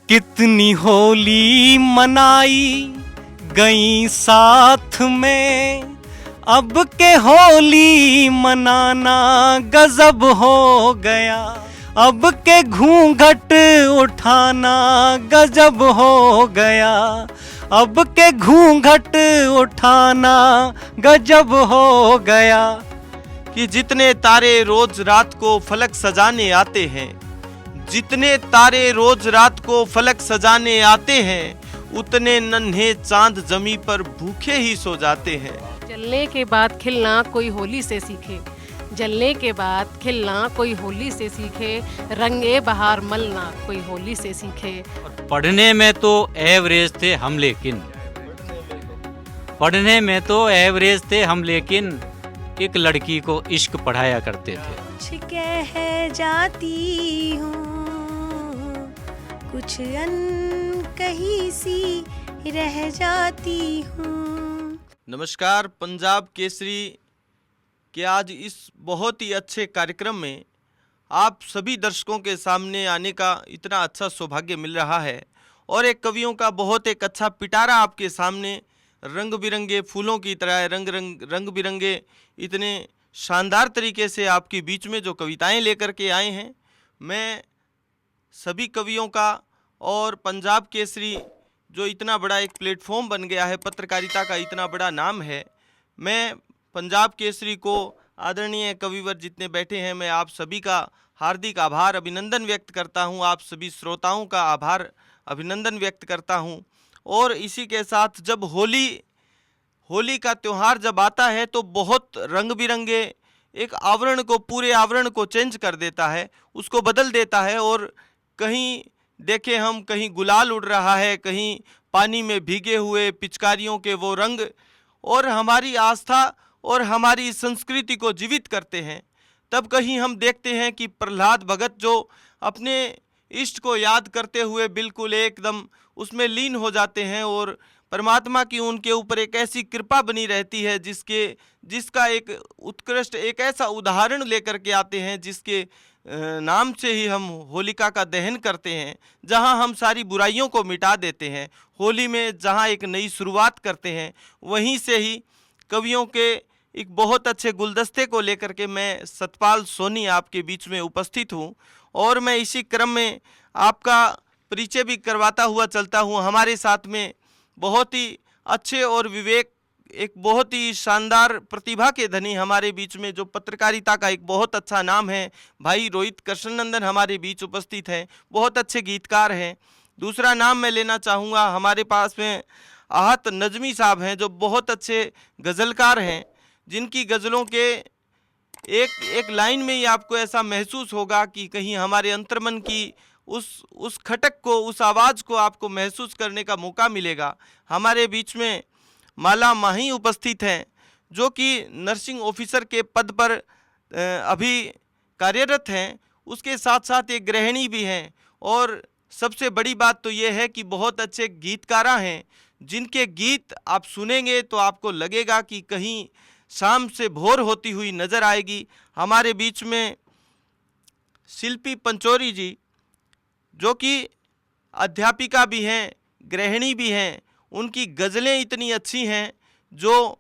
कितनी होली मनाई गई साथ में, अब के होली मनाना गजब हो गया, अब के घूंघट उठाना गजब हो गया, अब के घूंघट उठाना गजब हो गया। कि जितने तारे रोज रात को फलक सजाने आते हैं, जितने तारे रोज रात को फलक सजाने आते हैं, उतने नन्हे चांद जमी पर भूखे ही सो जाते हैं। जलने के बाद खिलना कोई होली से सीखे, जलने के बाद खिलना कोई होली से सीखे, रंगे बहार मलना कोई होली से सीखे। पढ़ने में तो एवरेज थे हम लेकिन, पढ़ने में तो एवरेज थे हम लेकिन, एक लड़की को इश्क पढ़ाया करते थे। कुछ कह जाती हूँ, कुछ अनकही सी रह जाती हूँ। नमस्कार, पंजाब केसरी के आज इस बहुत ही अच्छे कार्यक्रम में आप सभी दर्शकों के सामने आने का इतना अच्छा सौभाग्य मिल रहा है और एक कवियों का बहुत एक अच्छा पिटारा आपके सामने रंग बिरंगे फूलों की तरह रंग बिरंगे इतने शानदार तरीके से आपके बीच में जो कविताएं लेकर के आए हैं। मैं सभी कवियों का और पंजाब केसरी जो इतना बड़ा एक प्लेटफॉर्म बन गया है, पत्रकारिता का इतना बड़ा नाम है, मैं पंजाब केसरी को आदरणीय कविवर जितने बैठे हैं, मैं आप सभी का हार्दिक आभार अभिनंदन व्यक्त करता हूं, आप सभी श्रोताओं का आभार अभिनंदन व्यक्त करता हूं। और इसी के साथ जब होली का त्यौहार जब आता है तो बहुत रंग बिरंगे एक आवरण को, पूरे आवरण को चेंज कर देता है, उसको बदल देता है। और कहीं देखें हम, कहीं गुलाल उड़ रहा है, कहीं पानी में भीगे हुए पिचकारियों के वो रंग और हमारी आस्था और हमारी संस्कृति को जीवित करते हैं। तब कहीं हम देखते हैं कि प्रहलाद भगत जो अपने इष्ट को याद करते हुए बिल्कुल एकदम उसमें लीन हो जाते हैं और परमात्मा की उनके ऊपर एक ऐसी कृपा बनी रहती है जिसका एक उत्कृष्ट एक ऐसा उदाहरण लेकर के आते हैं जिसके नाम से ही हम होलिका का दहन करते हैं, जहां हम सारी बुराइयों को मिटा देते हैं। होली में जहां एक नई शुरुआत करते हैं, वहीं से ही कवियों के एक बहुत अच्छे गुलदस्ते को लेकर के मैं सतपाल सोनी आपके बीच में उपस्थित हूं और मैं इसी क्रम में आपका परिचय भी करवाता हुआ चलता हूं। हमारे साथ में बहुत ही अच्छे और विवेक, एक बहुत ही शानदार प्रतिभा के धनी हमारे बीच में, जो पत्रकारिता का एक बहुत अच्छा नाम है, भाई रोहित कृष्णनंदन हमारे बीच उपस्थित हैं, बहुत अच्छे गीतकार हैं। दूसरा नाम मैं लेना चाहूँगा, हमारे पास में आहत नजमी साहब हैं जो बहुत अच्छे गज़लकार हैं, जिनकी गज़लों के एक लाइन में ही आपको ऐसा महसूस होगा कि कहीं हमारे अंतर्मन की उस खटक को, उस आवाज़ को आपको महसूस करने का मौका मिलेगा। हमारे बीच में माला माही उपस्थित हैं जो कि नर्सिंग ऑफिसर के पद पर अभी कार्यरत हैं, उसके साथ साथ एक गृहिणी भी हैं और सबसे बड़ी बात तो ये है कि बहुत अच्छे गीतकारा हैं, जिनके गीत आप सुनेंगे तो आपको लगेगा कि कहीं शाम से भोर होती हुई नज़र आएगी। हमारे बीच में शिल्पी पंचोरी जी जो कि अध्यापिका भी हैं, गृहिणी भी हैं, उनकी गज़लें इतनी अच्छी हैं जो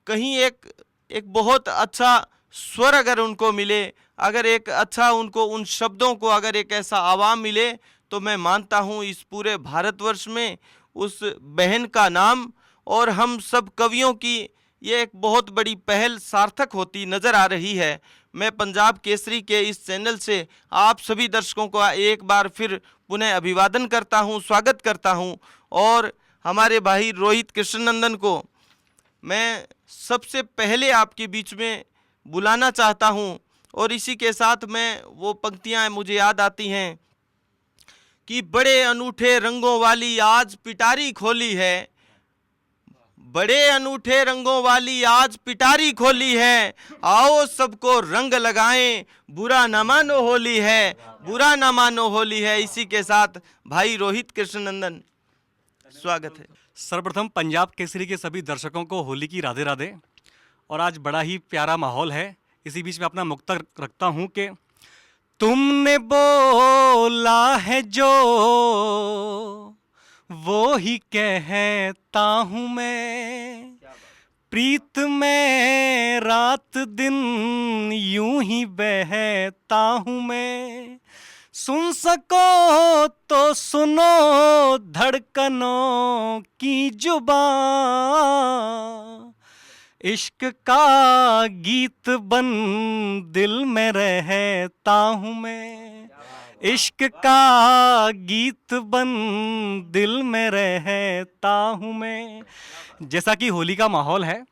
कहीं एक बहुत अच्छा स्वर अगर उनको मिले, अगर एक अच्छा उनको उन शब्दों को अगर एक ऐसा आवाम मिले, तो मैं मानता हूँ इस पूरे भारतवर्ष में उस बहन का नाम और हम सब कवियों की ये एक बहुत बड़ी पहल सार्थक होती नज़र आ रही है। मैं पंजाब केसरी के इस चैनल से आप सभी दर्शकों को एक बार फिर पुनः अभिवादन करता हूं, स्वागत करता हूं और हमारे भाई रोहित कृष्णनंदन को मैं सबसे पहले आपके बीच में बुलाना चाहता हूं। और इसी के साथ में वो पंक्तियां मुझे याद आती हैं कि बड़े अनूठे रंगों वाली आज पिटारी खोली है, बड़े अनूठे रंगों वाली आज पिटारी खोली है, आओ सबको रंग लगाएं, बुरा न मानो होली है, बुरा न मानो होली है। इसी के साथ भाई रोहित कृष्णनंदन, स्वागत है। सर्वप्रथम पंजाब केसरी के सभी दर्शकों को होली की राधे राधे। और आज बड़ा ही प्यारा माहौल है। इसी बीच में अपना मुक्तक रखता हूँ कि तुमने बोला है जो वो ही कहता हूँ मैं, प्रीत में रात दिन यूं ही बहता हूँ मैं। सुन सको तो सुनो धड़कनों की जुबान, इश्क का गीत बन दिल में रहता हूँ मैं, इश्क का गीत बन दिल में रहता हूँ मैं। जैसा कि होली का माहौल है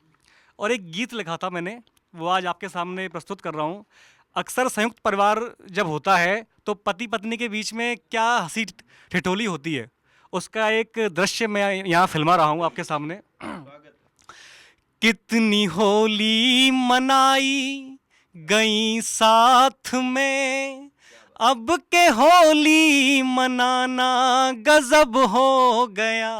और एक गीत लिखा था मैंने, वो आज आपके सामने प्रस्तुत कर रहा हूँ। अक्सर संयुक्त परिवार जब होता है तो पति पत्नी के बीच में क्या हंसी ठिठोली होती है, उसका एक दृश्य मैं यहाँ फिल्मा रहा हूँ आपके सामने। कितनी होली मनाई गई साथ में, अब के होली मनाना गजब हो गया।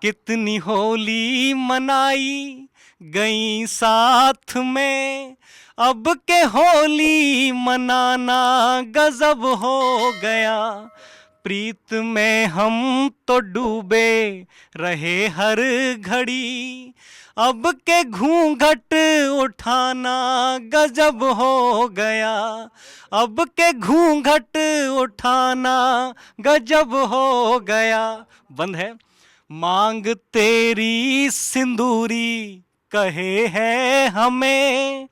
कितनी होली मनाई गई साथ में, अब के होली मनाना गजब हो गया। प्रीत में हम तो डूबे रहे हर घड़ी, अब के घूंघट उठाना गजब हो गया। अब के घूंघट उठाना गजब हो गया। बंद है। मांग तेरी सिंदूरी कहे है हमें,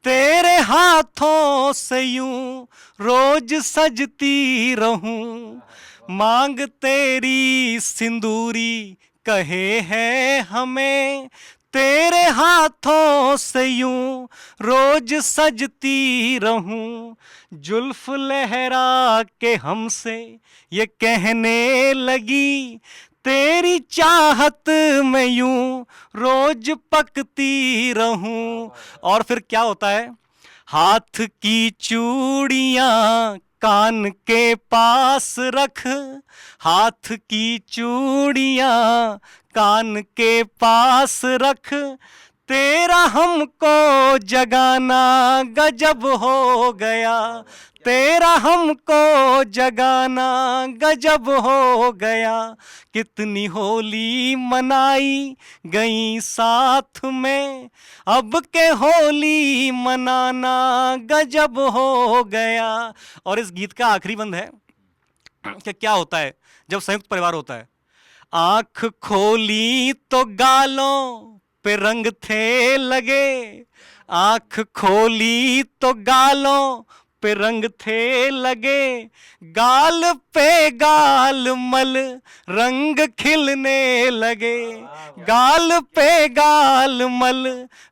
तेरे हाथों से यूं रोज सजती रहूं। मांग तेरी सिंदूरी कहे है हमें, तेरे हाथों से यूं रोज सजती रहूं। जुल्फ लहरा के हमसे ये कहने लगी, तेरी चाहत में यूं रोज पकती रहूं। और फिर क्या होता है, हाथ की चूड़ियां कान के पास रख, हाथ की चूड़ियां कान के पास रख, तेरा हमको जगाना गजब हो गया। तेरा हमको जगाना गजब हो गया। कितनी होली मनाई गई साथ में, अब के होली मनाना गजब हो गया। और इस गीत का आखिरी बंद है कि क्या होता है जब संयुक्त परिवार होता है। आंख खोली तो गालों पे रंग थे लगे, आंख खोली तो गालों पे रंग थे लगे, गाल पे गाल मल रंग खिलने लगे, गाल पे गाल मल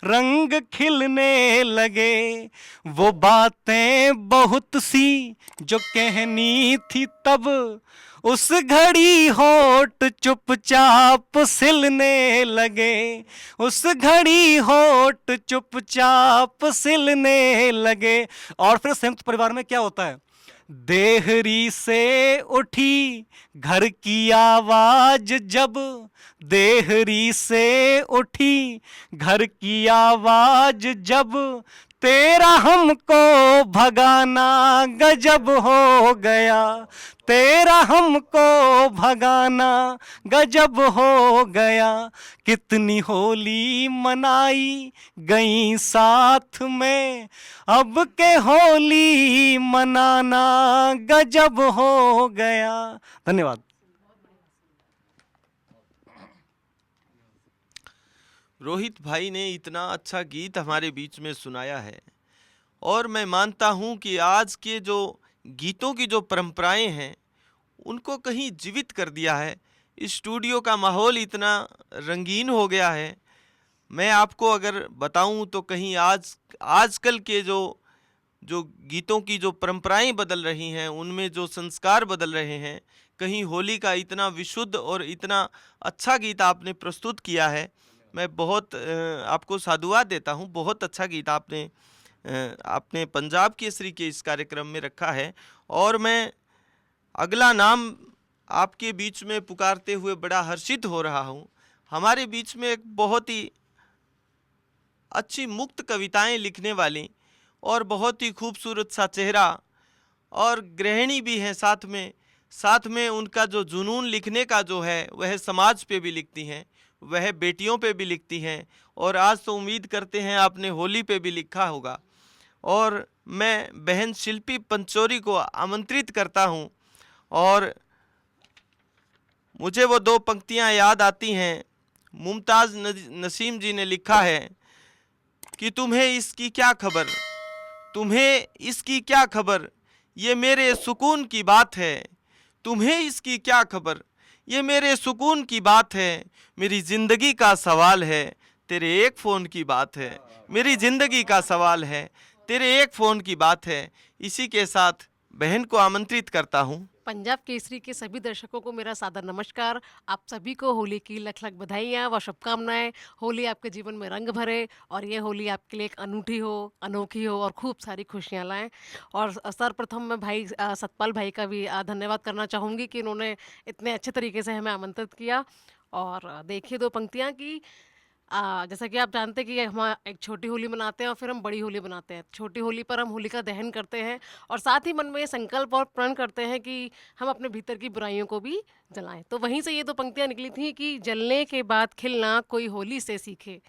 रंग खिलने लगे। वो बातें बहुत सी जो कहनी थी तब, उस घड़ी होठ चुपचाप सिलने लगे, उस घड़ी होठ चुपचाप सिलने लगे। और फिर संयुक्त परिवार में क्या होता है, देहरी से उठी घर की आवाज जब, देहरी से उठी घर की आवाज जब, तेरा हमको भगाना गजब हो गया। तेरा हमको भगाना गजब हो गया। कितनी होली मनाई गई साथ में, अब के होली मनाना गजब हो गया। धन्यवाद। रोहित भाई ने इतना अच्छा गीत हमारे बीच में सुनाया है, और मैं मानता हूँ कि आज के जो गीतों की जो परंपराएं हैं उनको कहीं जीवित कर दिया है। स्टूडियो का माहौल इतना रंगीन हो गया है। मैं आपको अगर बताऊं तो कहीं आजकल के जो गीतों की जो परंपराएं बदल रही हैं, उनमें जो संस्कार बदल रहे हैं, कहीं होली का इतना विशुद्ध और इतना अच्छा गीत आपने प्रस्तुत किया है। मैं बहुत आपको साधुवाद देता हूं। बहुत अच्छा गीत आपने पंजाब केसरी के इस कार्यक्रम में रखा है। और मैं अगला नाम आपके बीच में पुकारते हुए बड़ा हर्षित हो रहा हूं। हमारे बीच में एक बहुत ही अच्छी मुक्त कविताएं लिखने वाली और बहुत ही खूबसूरत सा चेहरा और गृहिणी भी हैं साथ में उनका जो जुनून लिखने का जो है वह समाज पे भी लिखती हैं, वह बेटियों पे भी लिखती हैं, और आज तो उम्मीद करते हैं आपने होली पे भी लिखा होगा। और मैं बहन शिल्पी पंचोरी को आमंत्रित करता हूं, और मुझे वो दो पंक्तियां याद आती हैं। मुमताज़ नसीम जी ने लिखा है कि तुम्हें इसकी क्या खबर, तुम्हें इसकी क्या खबर, ये मेरे सुकून की बात है, तुम्हें इसकी क्या खबर, ये मेरे सुकून की बात है, मेरी ज़िंदगी का सवाल है, तेरे एक फ़ोन की बात है, मेरी ज़िंदगी का सवाल है, तेरे एक फ़ोन की बात है। इसी के साथ बहन को आमंत्रित करता हूँ। पंजाब केसरी के सभी दर्शकों को मेरा सादर नमस्कार। आप सभी को होली की लख लख बधाइयाँ व शुभकामनाएं। होली आपके जीवन में रंग भरे और ये होली आपके लिए एक अनूठी हो, अनोखी हो और खूब सारी खुशियाँ लाएं। और सर्वप्रथम मैं भाई सतपाल भाई का भी धन्यवाद करना चाहूँगी कि उन्होंने इतने अच्छे तरीके से हमें आमंत्रित किया। और देखिए दो पंक्तियाँ की जैसा कि आप जानते हैं कि हम एक छोटी होली मनाते हैं और फिर हम बड़ी होली मनाते हैं। छोटी होली पर हम होलिका दहन करते हैं और साथ ही मन में ये संकल्प और प्रण करते हैं कि हम अपने भीतर की बुराइयों को भी जलाएं। तो वहीं से ये दो पंक्तियां निकली थी कि जलने के बाद खिलना कोई होली से सीखे,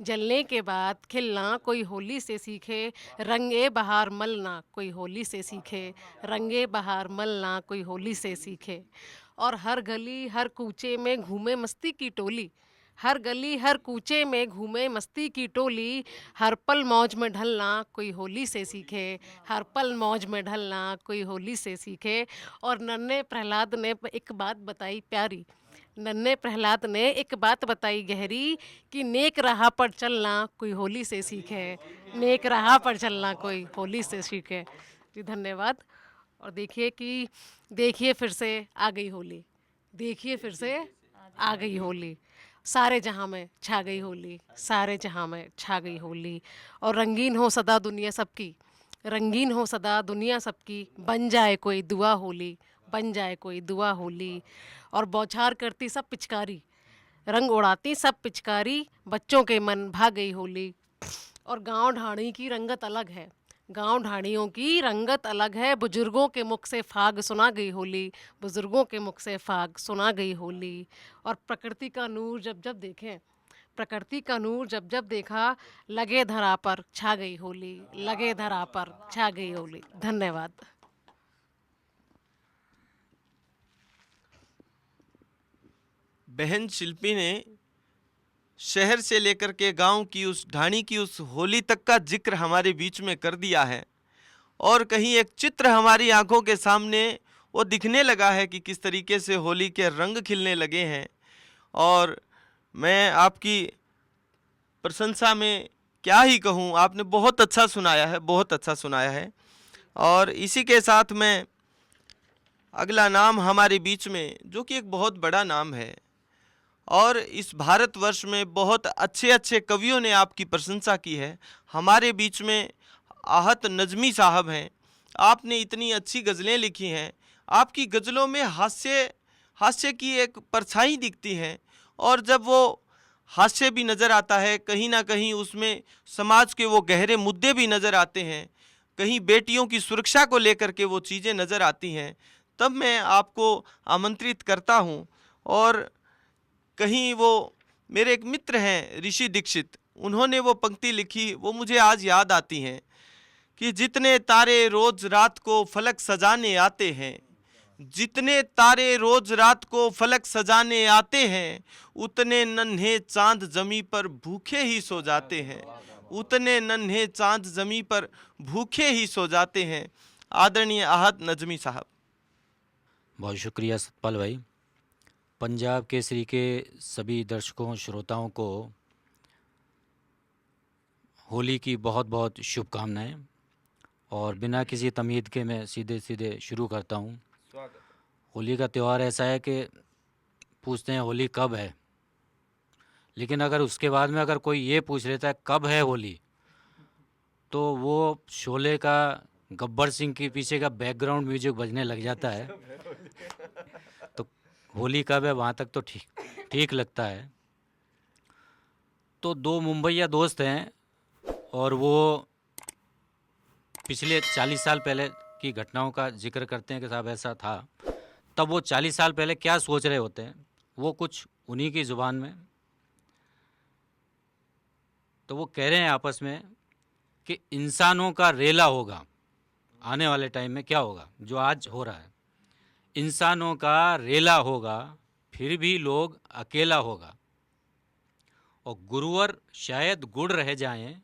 जलने के बाद खिलना कोई होली से सीखे, रंगे बहार मलना कोई होली से सीखे, रंगे बहार मलना कोई होली से सीखे। और हर गली हर कूचे में घूमे मस्ती की टोली, हर गली हर कूचे में घूमे मस्ती की टोली, हर पल मौज में ढलना कोई होली से सीखे, हर पल मौज में ढलना कोई होली से सीखे। और नन्हे प्रहलाद ने एक बात बताई प्यारी, नन्हे प्रहलाद ने एक बात बताई गहरी कि नेक राह पर चलना कोई होली से सीखे, नेक राह पर चलना कोई होली से सीखे। जी धन्यवाद। और देखिए फिर से आ गई होली, देखिए फिर से आ गई होली, सारे जहां में छा गई होली, सारे जहां में छा गई होली। और रंगीन हो सदा दुनिया सबकी, रंगीन हो सदा दुनिया सबकी, बन जाए कोई दुआ होली, बन जाए कोई दुआ होली। और बौछार करती सब पिचकारी, रंग उड़ाती सब पिचकारी, बच्चों के मन भा गई होली। और गांव ढाणी की रंगत अलग है, गांव ढाणियों की रंगत अलग है, बुजुर्गों के मुख से फाग सुना गई होली, बुजुर्गों के मुख से फाग सुना गई होली। और प्रकृति का नूर जब जब देखें, प्रकृति का नूर जब जब देखा, लगे धरा पर छा गई होली, लगे धरा पर छा गई होली। धन्यवाद। बहन शिल्पी ने शहर से लेकर के गांव की उस ढाणी की उस होली तक का जिक्र हमारे बीच में कर दिया है, और कहीं एक चित्र हमारी आंखों के सामने वो दिखने लगा है कि किस तरीके से होली के रंग खिलने लगे हैं। और मैं आपकी प्रशंसा में क्या ही कहूँ, आपने बहुत अच्छा सुनाया है, बहुत अच्छा सुनाया है। और इसी के साथ में अगला नाम हमारे बीच में, जो कि एक बहुत बड़ा नाम है, और इस भारतवर्ष में बहुत अच्छे अच्छे कवियों ने आपकी प्रशंसा की है। हमारे बीच में आहत नजमी साहब हैं, आपने इतनी अच्छी गज़लें लिखी हैं, आपकी गज़लों में हास्य की एक परछाई दिखती है, और जब वो हास्य भी नज़र आता है, कहीं ना कहीं उसमें समाज के वो गहरे मुद्दे भी नज़र आते हैं, कहीं बेटियों की सुरक्षा को लेकर के वो चीज़ें नज़र आती हैं, तब मैं आपको आमंत्रित करता हूँ। और कहीं वो मेरे एक मित्र हैं ऋषि दीक्षित, उन्होंने वो पंक्ति लिखी, वो मुझे आज याद आती हैं कि जितने तारे रोज़ रात को फलक सजाने आते हैं, जितने तारे रोज़ रात को फलक सजाने आते हैं, उतने नन्हे चांद जमी पर भूखे ही सो जाते हैं, उतने नन्हे चांद जमी पर भूखे ही सो जाते हैं। आदरणीय आहत नजमी साहब। बहुत शुक्रिया सतपाल भाई। पंजाब केसरी के सभी दर्शकों श्रोताओं को होली की बहुत बहुत शुभकामनाएं। और बिना किसी तमीद के मैं सीधे शुरू करता हूं। होली का त्यौहार ऐसा है कि पूछते हैं होली कब है, लेकिन अगर उसके बाद में अगर कोई ये पूछ लेता है कब है होली, तो वो शोले का गब्बर सिंह के पीछे का बैकग्राउंड म्यूजिक बजने लग जाता है। तो होली कब है वहाँ तक तो ठीक लगता है। तो दो मुंबईया दोस्त हैं और वो पिछले 40 साल पहले की घटनाओं का जिक्र करते हैं कि साहब ऐसा था, तब वो 40 साल पहले क्या सोच रहे होते हैं, वो कुछ उन्हीं की ज़ुबान में। तो वो कह रहे हैं आपस में कि इंसानों का रेला होगा, आने वाले टाइम में क्या होगा, जो आज हो रहा है, इंसानों का रेला होगा, फिर भी लोग अकेला होगा, और गुरुवर शायद गुड़ रह जाएं,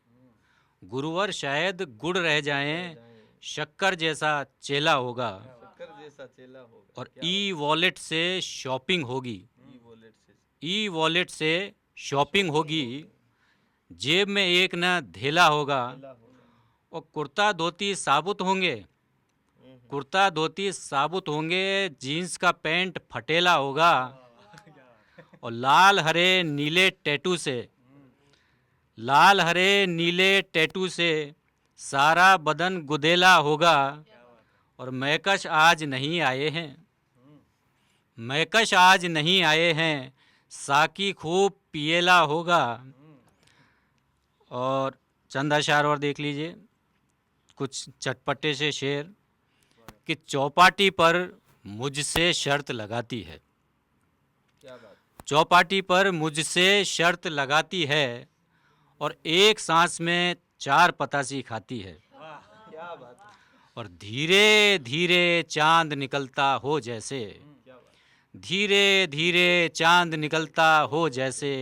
गुरुवर शायद गुड़ रह जाएं, शक्कर जैसा चेला होगा, शक्कर जैसा चेला होगा, और ई वॉलेट से शॉपिंग होगी, वॉलेट से ई वॉलेट से शॉपिंग होगी, जेब में एक न धेला होगा, और कुर्ता धोती साबुत होंगे, कुर्ता धोती साबुत होंगे, जीन्स का पैंट फटेला होगा, और लाल हरे नीले टैटू से, लाल हरे नीले टैटू से सारा बदन गुदेला होगा, और मैकश आज नहीं आए हैं, मैकश आज नहीं आए हैं, साकी खूब पिएला होगा। और चंद अशार और देख लीजिए, कुछ चटपटे से शेर कि चौपाटी पर मुझसे शर्त लगाती है, चौपाटी पर मुझसे शर्त लगाती है, और एक सांस में 4 पतासी खाती है, और धीरे धीरे चांद निकलता हो जैसे, धीरे धीरे चांद निकलता हो जैसे,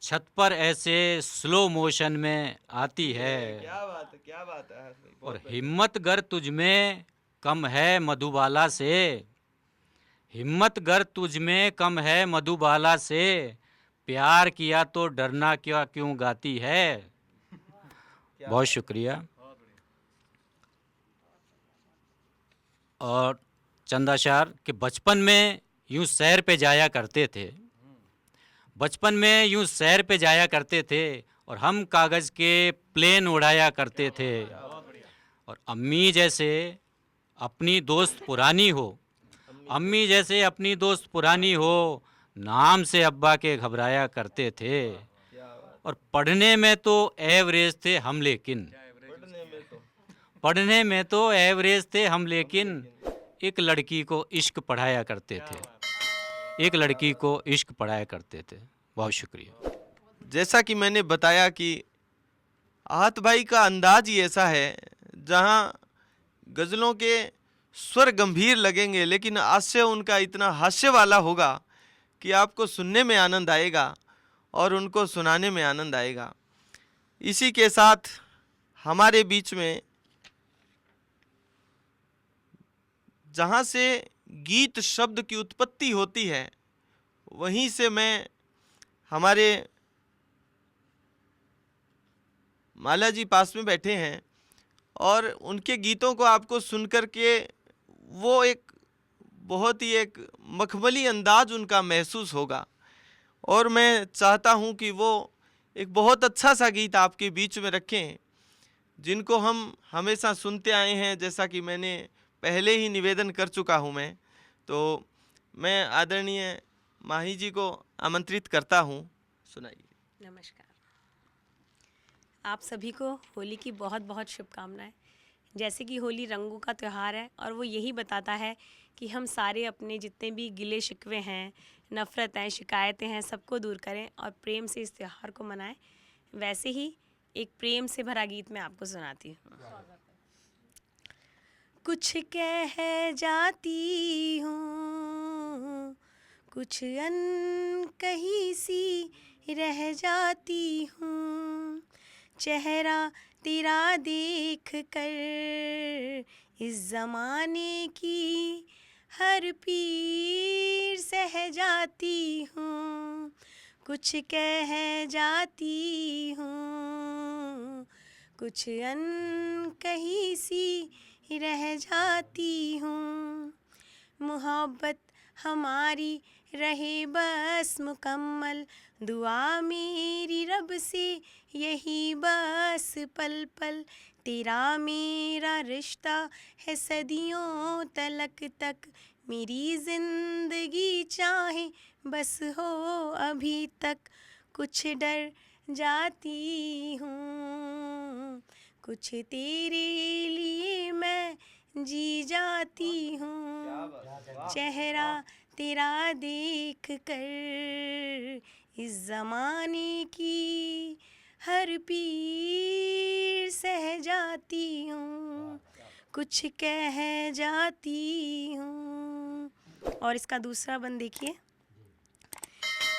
छत पर ऐसे स्लो मोशन में आती है, क्या बात है और हिम्मत गर तुझ में कम है मधुबाला से, हिम्मत गर तुझ में कम है मधुबाला से, प्यार किया तो डरना क्या क्यों गाती है। बहुत शुक्रिया। और चंदाशार कि बचपन में यूं सैर पे जाया करते थे, बचपन में यूं सैर पे जाया करते थे, और हम कागज़ के प्लेन उड़ाया करते थे, और अम्मी जैसे अपनी दोस्त पुरानी हो, अम्मी जैसे अपनी दोस्त पुरानी हो, नाम से अब्बा के घबराया करते थे, और पढ़ने में तो एवरेज थे हम लेकिन, पढ़ने में तो एवरेज थे हम लेकिन, एक लड़की को इश्क पढ़ाया करते थे, एक लड़की को इश्क पढ़ाया करते थे। बहुत शुक्रिया। जैसा कि मैंने बताया कि आहत भाई का अंदाज ही ऐसा है जहाँ गज़लों के स्वर गंभीर लगेंगे, लेकिन हास्य उनका इतना हास्य वाला होगा कि आपको सुनने में आनंद आएगा और उनको सुनाने में आनंद आएगा। इसी के साथ हमारे बीच में जहाँ से गीत शब्द की उत्पत्ति होती है, वहीं से मैं हमारे माला जी पास में बैठे हैं, और उनके गीतों को आपको सुनकर के वो एक बहुत ही एक मखमली अंदाज उनका महसूस होगा, और मैं चाहता हूं कि वो एक बहुत अच्छा सा गीत आपके बीच में रखें जिनको हम हमेशा सुनते आए हैं। जैसा कि मैंने पहले ही निवेदन कर चुका हूं तो मैं आदरणीय माही जी को आमंत्रित करता हूं, सुनाइए। नमस्कार, आप सभी को होली की बहुत बहुत शुभकामनाएं। जैसे कि होली रंगों का त्यौहार है, और वो यही बताता है कि हम सारे अपने जितने भी गिले शिकवे हैं, नफ़रत हैं, शिकायतें हैं, सबको दूर करें और प्रेम से इस त्यौहार को मनाएं। वैसे ही एक प्रेम से भरा गीत मैं आपको सुनाती हूँ। कुछ कह जाती हूँ, कुछ अनकही सी रह जाती हूँ, चेहरा तेरा देख कर इस ज़माने की हर पीर सह जाती हूँ। कुछ कह जाती हूँ, कुछ अनकही सी रह जाती हूँ, मोहब्बत हमारी रहे बस मुकम्मल, दुआ मेरी रब से यही बस पल पल, तेरा मेरा रिश्ता है सदियों तलक तक, मेरी ज़िंदगी चाहे बस हो अभी तक। कुछ डर जाती हूँ, कुछ तेरे लिए मैं जी जाती हूँ। चेहरा तेरा देख कर इस ज़माने की हर पीर सह जाती हूँ, कुछ कह जाती हूँ। और इसका दूसरा बंद देखिए।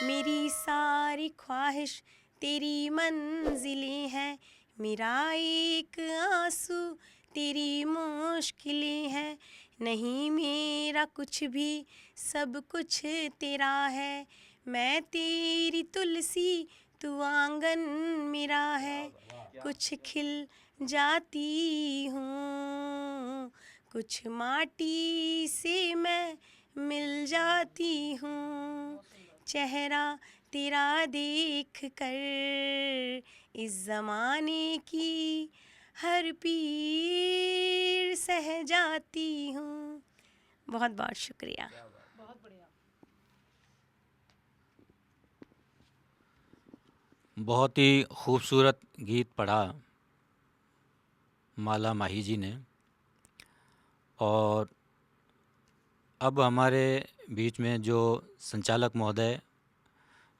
मेरी सारी ख्वाहिश तेरी मंजिलें हैं, मेरा एक आंसू तेरी मुश्किलें हैं। नहीं मेरा कुछ भी, सब कुछ तेरा है। मैं तेरी तुलसी, तू आंगन मेरा है। कुछ खिल जाती हूँ, कुछ माटी से मैं मिल जाती हूँ। चेहरा तेरा देख कर इस ज़माने की हर पीर सह जाती हूँ। बहुत बहुत शुक्रिया। बहुत ही खूबसूरत गीत पढ़ा माला माही जी ने। और अब हमारे बीच में जो संचालक महोदय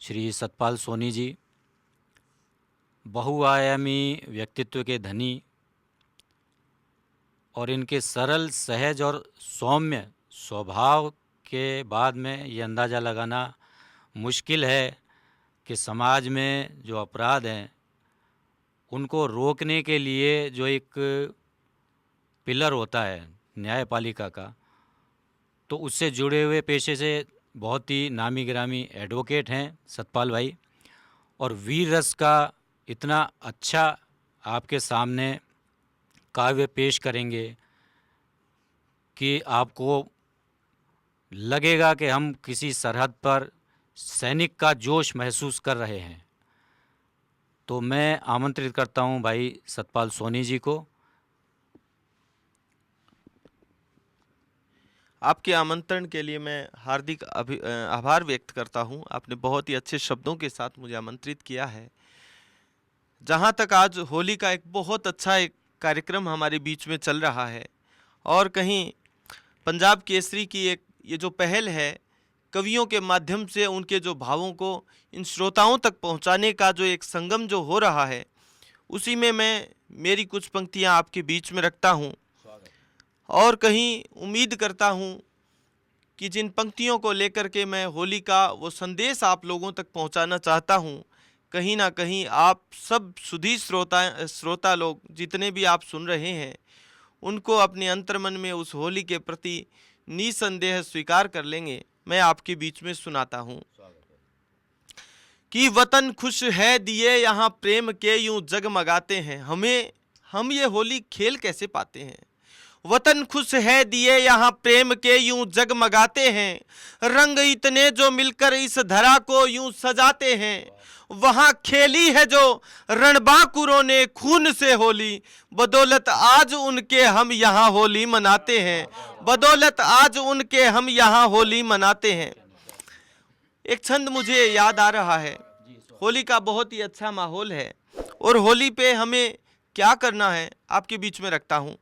श्री सतपाल सोनी जी, बहुआयामी व्यक्तित्व के धनी और इनके सरल, सहज और सौम्य स्वभाव के बाद में ये अंदाज़ा लगाना मुश्किल है कि समाज में जो अपराध हैं उनको रोकने के लिए जो एक पिलर होता है न्यायपालिका का, तो उससे जुड़े हुए पेशे से बहुत ही नामी गिरामी एडवोकेट हैं सतपाल भाई। और वीर रस का इतना अच्छा आपके सामने काव्य पेश करेंगे कि आपको लगेगा कि हम किसी सरहद पर सैनिक का जोश महसूस कर रहे हैं। तो मैं आमंत्रित करता हूं भाई सतपाल सोनी जी को। आपके आमंत्रण के लिए मैं हार्दिक आभार व्यक्त करता हूं। आपने बहुत ही अच्छे शब्दों के साथ मुझे आमंत्रित किया है। जहां तक आज होली का एक बहुत अच्छा एक कार्यक्रम हमारे बीच में चल रहा है, और कहीं पंजाब केसरी की एक ये जो पहल है, कवियों के माध्यम से उनके जो भावों को इन श्रोताओं तक पहुंचाने का जो एक संगम जो हो रहा है, उसी में मैं मेरी कुछ पंक्तियां आपके बीच में रखता हूं। और कहीं उम्मीद करता हूं कि जिन पंक्तियों को लेकर के मैं होली का वो संदेश आप लोगों तक पहुंचाना चाहता हूं, कहीं ना कहीं आप सब सुधी श्रोता लोग जितने भी आप सुन रहे हैं, उनको अपने अंतर्मन में उस होली के प्रति निसंदेह स्वीकार कर लेंगे। मैं आपके बीच में सुनाता हूं कि वतन खुश है दिए यहाँ प्रेम के यूं जगमगाते हैं। हम ये होली खेल कैसे पाते हैं। वतन खुश है दिए यहाँ प्रेम के यूं जगमगाते हैं, रंग इतने जो मिलकर इस धरा को यूं सजाते हैं। वहाँ खेली है जो रणबांकुरों ने खून से होली, बदौलत आज उनके हम यहाँ होली मनाते हैं। बदौलत आज उनके हम यहाँ होली मनाते हैं। एक छंद मुझे याद आ रहा है। होली का बहुत ही अच्छा माहौल है, और होली पे हमें क्या करना है आपके बीच में रखता हूँ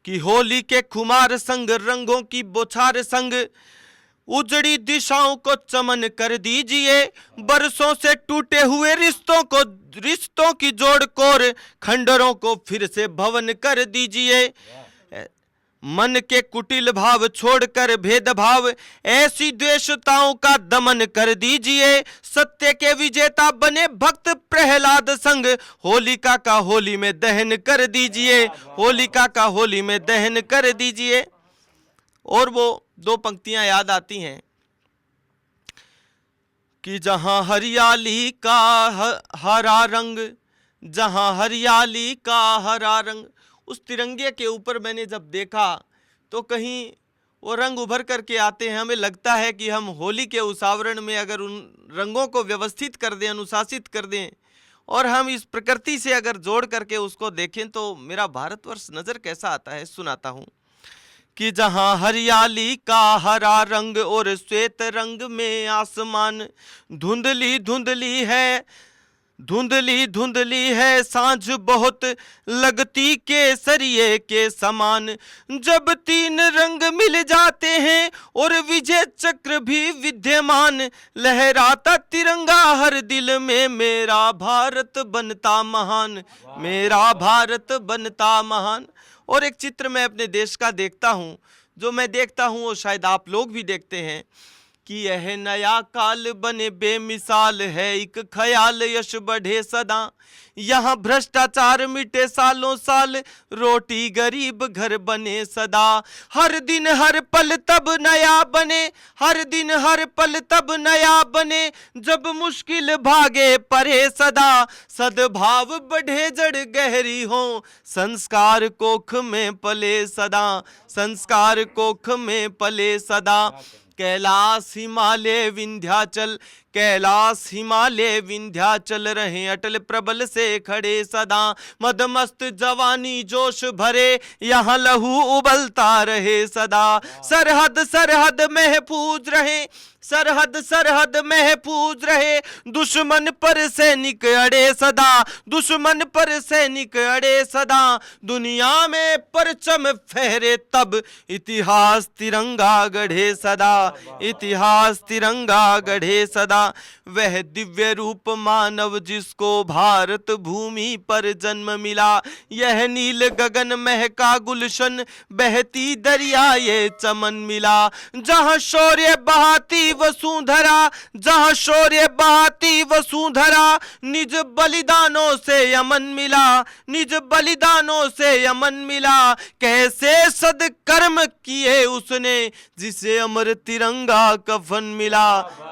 कि होली के खुमार संग रंगों की बौछार संग उजड़ी दिशाओं को चमन कर दीजिए। बरसों से टूटे हुए रिश्तों की जोड़ कोर खंडरों को फिर से भवन कर दीजिए। मन के कुटिल भाव छोड़कर भेदभाव ऐसी द्वेषताओं का दमन कर दीजिए। सत्य के विजेता बने भक्त प्रहलाद संग होलिका का होली में दहन कर दीजिए। होलिका का होली में दहन कर दीजिए। और वो दो पंक्तियां याद आती हैं कि जहां हरियाली का हरा रंग, जहां हरियाली का हरा रंग। उस तिरंगे के ऊपर मैंने जब देखा तो कहीं वो रंग उभर करके आते हैं। हमें लगता है कि हम होली के उस आवरण में अगर उन रंगों को व्यवस्थित कर दें, अनुशासित कर दें, और हम इस प्रकृति से अगर जोड़ करके उसको देखें, तो मेरा भारतवर्ष नज़र कैसा आता है। सुनाता हूँ कि जहाँ हरियाली का हरा रंग और श्वेत रंग में आसमान धुंधली धुंधली है, धुंधली धुंधली है सांझ बहुत लगती केसरिए के समान, जब तीन रंग मिल जाते हैं और विजय चक्र भी विद्यमान, लहराता तिरंगा हर दिल में, मेरा भारत बनता महान, मेरा भारत बनता महान। और एक चित्र मैं अपने देश का देखता हूँ, जो मैं देखता हूँ वो शायद आप लोग भी देखते हैं कि यह नया काल बने बेमिसाल है, एक ख्याल यश बढ़े सदा, यहाँ भ्रष्टाचार मिटे सालों साल, रोटी गरीब घर बने सदा, हर दिन हर पल तब नया बने, हर दिन हर पल तब नया बने, जब मुश्किल भागे परे सदा, सद्भाव बढ़े जड़ गहरी हो, संस्कार कोख में पले सदा, संस्कार कोख में पले सदा। कैलाश हिमालय विंध्याचल, कैलाश हिमालय विंध्याचल रहे अटल प्रबल से खड़े सदा, मदमस्त जवानी जोश भरे, यहाँ लहू उबलता रहे सदा, सरहद सरहद महफूज रहे, सरहद सरहद महफूज रहे, दुश्मन पर सैनिक अड़े सदा, दुश्मन पर सैनिक अड़े सदा, दुनिया में परचम फहरे तब, इतिहास तिरंगा गढ़े सदा, इतिहास तिरंगा गढ़े सदा। वह दिव्य रूप मानव जिसको भारत भूमि पर जन्म मिला, यह नील गगन महका गुलशन, बहती दरिया ये चमन मिला, जहाँ शौर्य बहाती वसुंधरा, जहाँ शौर्य बहाती वसुंधरा, निज बलिदानों से यमन मिला, निज बलिदानों से यमन मिला, कैसे सदकर्म किए उसने, जिसे अमर तिरंगा कफन मिला,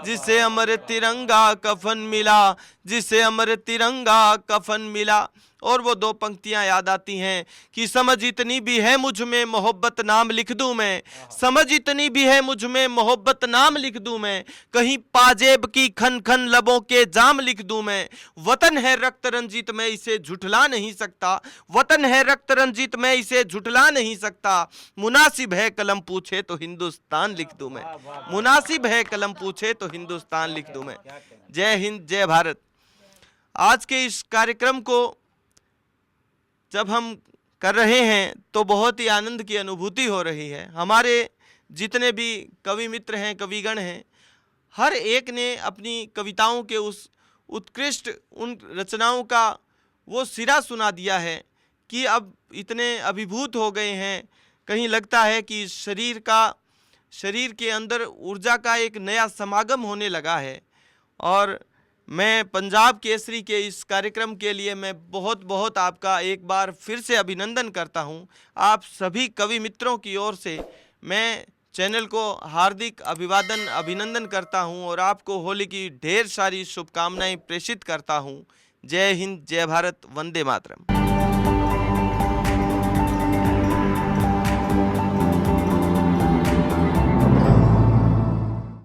जिसे अमर तिरंगा कफन मिला, जिसे अमर तिरंगा कफन मिला। और वो दो पंक्तियां याद आती हैं कि समझ इतनी भी है मुझ में मोहब्बत नाम लिख दूं मैं, समझ इतनी भी है मुझ में मोहब्बत नाम लिख दूं मैं, कहीं पाजेब की खन खन लबों के जाम लिख दूं मैं, वतन है रक्त रंजित मैं इसे झुठला नहीं सकता, वतन है रक्त रंजित मैं इसे झुठला नहीं सकता, मुनासिब है कलम पूछे तो हिंदुस्तान लिख दूं मैं, मुनासिब है कलम पूछे तो हिंदुस्तान लिख दूं मैं। जय हिंद जय भारत। आज के इस कार्यक्रम को जब हम कर रहे हैं तो बहुत ही आनंद की अनुभूति हो रही है। हमारे जितने भी कवि मित्र हैं, कविगण हैं, हर एक ने अपनी कविताओं के उस उत्कृष्ट उन रचनाओं का वो सिरा सुना दिया है कि अब इतने अभिभूत हो गए हैं, कहीं लगता है कि शरीर के अंदर ऊर्जा का एक नया समागम होने लगा है। और मैं पंजाब केसरी के इस कार्यक्रम के लिए मैं बहुत बहुत आपका एक बार फिर से अभिनंदन करता हूं। आप सभी कवि मित्रों की ओर से मैं चैनल को हार्दिक अभिवादन अभिनंदन करता हूं और आपको होली की ढेर सारी शुभकामनाएं प्रेषित करता हूं। जय हिंद जय भारत, वंदे मातरम।